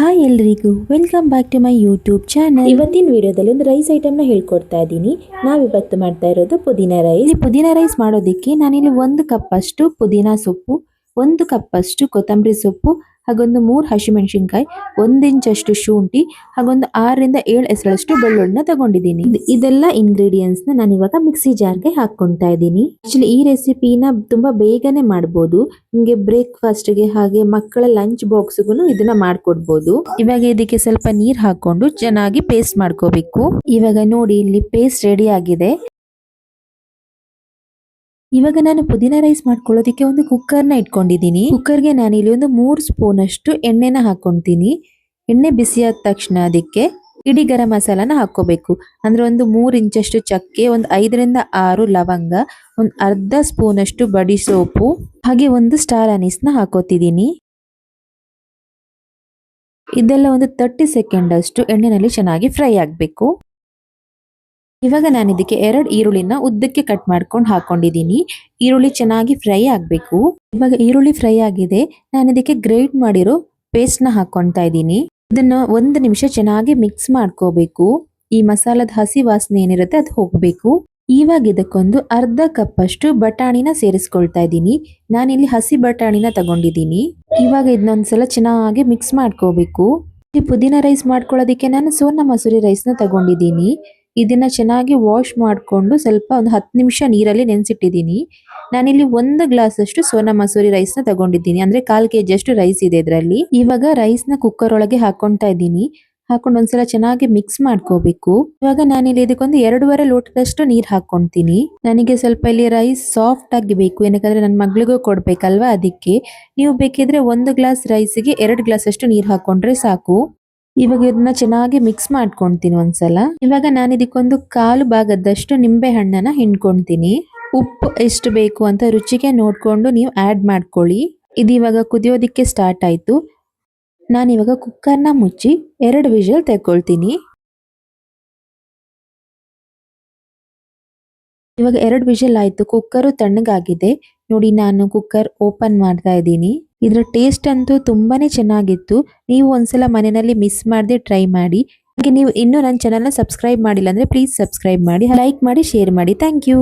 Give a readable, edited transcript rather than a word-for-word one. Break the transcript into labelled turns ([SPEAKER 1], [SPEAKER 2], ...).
[SPEAKER 1] Hi ಎಲ್ರಿಗೂ welcome back to my YouTube channel. ಇವತ್ತಿನ ವಿಡಿಯೋದಲ್ಲಿ ಒಂದು ರೈಸ್ ಐಟಮ್ನ ಹೇಳ್ಕೊಡ್ತಾ ಇದ್ದೀನಿ. ನಾವಿವತ್ತು ಮಾಡ್ತಾ ಇರೋದು ಪುದೀನ ರೈಸ್. ಈ ಪುದೀನ ರೈಸ್ ಮಾಡೋದಕ್ಕೆ ನಾನಿಲ್ಲಿ 1 ಕಪ್ ಅಷ್ಟು ಪುದೀನ ಸೊಪ್ಪು, 1 ಕಪ್ ಅಷ್ಟು ಕೊತ್ತಂಬರಿ ಸೊಪ್ಪು, ಹಾಗೊಂದು 3 ಹಸಿಮೆಣಸಿನಕಾಯಿ, 1 ಇಂಚ್ ಅಷ್ಟು ಶುಂಠಿ, ಹಾಗೊಂದು 6 ರಿಂದ 7 ಎಸಳಷ್ಟು ಬೆಳ್ಳುಳ್ಳಿನ ತಗೊಂಡಿದ್ದೀನಿ. ಇದೆಲ್ಲ ಇಂಗ್ರೀಡಿಯೆಂಟ್ಸ್ ನ ನಾನು ಇವಾಗ ಮಿಕ್ಸಿ ಜಾರ್ಗೆ ಹಾಕೊಂತಾ ಇದ್ದೀನಿ. ಆಕ್ಚುಲಿ ಈ ರೆಸಿಪಿನ ತುಂಬಾ ಬೇಗನೆ ಮಾಡಬಹುದು. ನಿಮಗೆ ಬ್ರೇಕ್ಫಾಸ್ಟ್ ಗೆ ಹಾಗೆ ಮಕ್ಕಳ ಲಂಚ್ ಬಾಕ್ಸ್ಗೂ ಇದನ್ನ ಮಾಡ್ಕೊಡ್ಬಹುದು. ಇವಾಗ ಇದಕ್ಕೆ ಸ್ವಲ್ಪ ನೀರ್ ಹಾಕೊಂಡು ಚೆನ್ನಾಗಿ ಪೇಸ್ಟ್ ಮಾಡ್ಕೋಬೇಕು. ಇವಾಗ ನೋಡಿ ಇಲ್ಲಿ ಪೇಸ್ಟ್ ರೆಡಿ ಆಗಿದೆ. ಇವಾಗ ನಾನು ಪುದೀನ ರೈಸ್ ಮಾಡ್ಕೊಳ್ಳೋದಕ್ಕೆ ಒಂದು ಕುಕ್ಕರ್ನ ಇಟ್ಕೊಂಡಿದ್ದೀನಿ. ಕುಕ್ಕರ್ಗೆ ನಾನು ಇಲ್ಲಿ ಒಂದು 3 ಸ್ಪೂನ್ ಅಷ್ಟು ಎಣ್ಣೆನ ಹಾಕೊಂತೀನಿ. ಎಣ್ಣೆ ಬಿಸಿಯಾದ ತಕ್ಷಣ ಅದಕ್ಕೆ ಇಡೀ ಗರಂ ಮಸಾಲಾನ ಹಾಕೋಬೇಕು. ಅಂದ್ರೆ ಒಂದು 3 ಇಂಚಷ್ಟು ಚಕ್ಕೆ, ಒಂದು 5 ರಿಂದ 6 ಲವಂಗ, ಒಂದು ಅರ್ಧ ಸ್ಪೂನ್ ಅಷ್ಟು ಬಡಿ ಸೋಪು, ಹಾಗೆ ಒಂದು ಸ್ಟಾರ್ ಅನೀಸ್ನ ಹಾಕೋತಿದ್ದೀನಿ. ಇದೆಲ್ಲ ಒಂದು 30 ಸೆಕೆಂಡ್ ಅಷ್ಟು ಎಣ್ಣೆನಲ್ಲಿ ಚೆನ್ನಾಗಿ ಫ್ರೈ ಆಗಬೇಕು. ಇವಾಗ ನಾನು ಇದಕ್ಕೆ 2 ಈರುಳ್ಳಿನ ಉದ್ದಕ್ಕೆ ಕಟ್ ಮಾಡ್ಕೊಂಡು ಹಾಕೊಂಡಿದ್ದೀನಿ. ಈರುಳ್ಳಿ ಚೆನ್ನಾಗಿ ಫ್ರೈ ಆಗಬೇಕು. ಇವಾಗ ಈರುಳ್ಳಿ ಫ್ರೈ ಆಗಿದೆ. ನಾನು ಇದಕ್ಕೆ ಗ್ರೈಂಡ್ ಮಾಡಿರೋ ಪೇಸ್ಟ್ ನ ಹಾಕೊಂತಾ ಇದ್ದೀನಿ. ಇದನ್ನ 1 ನಿಮಿಷ ಚೆನ್ನಾಗಿ ಮಿಕ್ಸ್ ಮಾಡ್ಕೋಬೇಕು. ಈ ಮಸಾಲದ ಹಸಿ ವಾಸನೆ ಏನಿರುತ್ತೆ ಅದು ಹೋಗ್ಬೇಕು. ಇವಾಗ ಇದಕ್ಕೊಂದು ಅರ್ಧ ಕಪ್ ಅಷ್ಟು ಬಟಾಣಿನ ಸೇರಿಸ್ಕೊಳ್ತಾ ಇದ್ದೀನಿ. ನಾನಿಲ್ಲಿ ಹಸಿ ಬಟಾಣಿನ ತಗೊಂಡಿದ್ದೀನಿ. ಇವಾಗ ಇದನ್ನೊಂದ್ಸಲ ಚೆನ್ನಾಗಿ ಮಿಕ್ಸ್ ಮಾಡ್ಕೋಬೇಕು. ಈ ಪುದೀನ ರೈಸ್ ಮಾಡ್ಕೊಳ್ಳೋದಕ್ಕೆ ನಾನು ಸೋನಾ ಮಸೂರಿ ರೈಸ್ನ ತಗೊಂಡಿದ್ದೀನಿ. ಇದನ್ನ ಚೆನ್ನಾಗಿ ವಾಶ್ ಮಾಡಿಕೊಂಡು ಸ್ವಲ್ಪ ಒಂದು 10 ನಿಮಿಷ ನೀರಲ್ಲಿ ನೆನೆಸಿಟ್ಟಿದ್ದೀನಿ. ನಾನಿಲ್ಲಿ 1 ಗ್ಲಾಸ್ ಅಷ್ಟು ಸೋನಾ ಮಸೂರಿ ರೈಸ್ ನ ತಗೊಂಡಿದ್ದೀನಿ. ಅಂದ್ರೆ 1/4 kg ಅಷ್ಟು ರೈಸ್ ಇದೆ ಇದರಲ್ಲಿ. ಇವಾಗ ರೈಸ್ ನ ಕುಕ್ಕರ್ ಒಳಗೆ ಹಾಕೊಂತಾ ಇದ್ದೀನಿ. ಹಾಕೊಂಡು ಒಂದ್ಸಲ ಚೆನ್ನಾಗಿ ಮಿಕ್ಸ್ ಮಾಡ್ಕೋಬೇಕು. ಇವಾಗ ನಾನಿಲ್ಲಿ ಇದಕ್ಕೊಂದು 2.5 ಲೋಟದಷ್ಟು ನೀರ್ ಹಾಕೊಂತೀನಿ. ನನಗೆ ಸ್ವಲ್ಪ ಇಲ್ಲಿ ರೈಸ್ ಸಾಫ್ಟ್ ಆಗಿ ಬೇಕು, ಏನಕ್ಕಂದ್ರೆ ನನ್ನ ಮಗಳಿಗೂ ಕೊಡ್ಬೇಕಲ್ವಾ, ಅದಕ್ಕೆ. ನೀವು ಬೇಕಿದ್ರೆ 1 ಗ್ಲಾಸ್ ರೈಸ್ಗೆ 2 ಗ್ಲಾಸ್ ಅಷ್ಟು ನೀರ್ ಹಾಕೊಂಡ್ರೆ ಸಾಕು. ಇವಾಗ ಇದನ್ನ ಚೆನ್ನಾಗಿ ಮಿಕ್ಸ್ ಮಾಡ್ಕೊಂತೀನಿ ಒಂದ್ಸಲ. ಇವಾಗ ನಾನು ಇದಕ್ಕೊಂದು 1/4 ಭಾಗದಷ್ಟು ನಿಂಬೆ ಹಣ್ಣನ್ನ ಹಿಂಡ್ಕೊಂತೀನಿ. ಉಪ್ಪು ಎಷ್ಟು ಬೇಕು ಅಂತ ರುಚಿಗೆ ನೋಡ್ಕೊಂಡು ನೀವು ಆಡ್ ಮಾಡ್ಕೊಳ್ಳಿ. ಇದು ಇವಾಗ ಕುದಿಯೋದಿಕ್ಕೆ ಸ್ಟಾರ್ಟ್ ಆಯ್ತು. ನಾನಿವಾಗ ಕುಕ್ಕರ್ನ ಮುಚ್ಚಿ 2 ವಿಷಲ್ ತೆಕ್ಕೊಳ್ತೀನಿ. ಇವಾಗ 2 ವಿಷಲ್ ಆಯ್ತು. ಕುಕ್ಕರು ತಣ್ಣಗಾಗಿದೆ. ನೋಡಿ ನಾನು ಕುಕ್ಕರ್ ಓಪನ್ ಮಾಡ್ತಾ ಇದ್ದೀನಿ. ಇದರ ಟೇಸ್ಟ್ ಅಂತೂ ತುಂಬಾನೇ ಚೆನ್ನಾಗಿತ್ತು. ನೀವು ಒಂದ್ಸಲ ಮನೆಯಲ್ಲಿ ಮಿಸ್ ಮಾಡದೆ ಟ್ರೈ ಮಾಡಿ. ಹಾಗೆ ನೀವು ಇನ್ನೂ ನನ್ನ ಚಾನಲ್ನ ಸಬ್ಸ್ಕ್ರೈಬ್ ಮಾಡಿಲ್ಲ ಅಂದ್ರೆ ಪ್ಲೀಸ್ ಸಬ್ಸ್ಕ್ರೈಬ್ ಮಾಡಿ, ಲೈಕ್ ಮಾಡಿ, ಶೇರ್ ಮಾಡಿ. Thank you.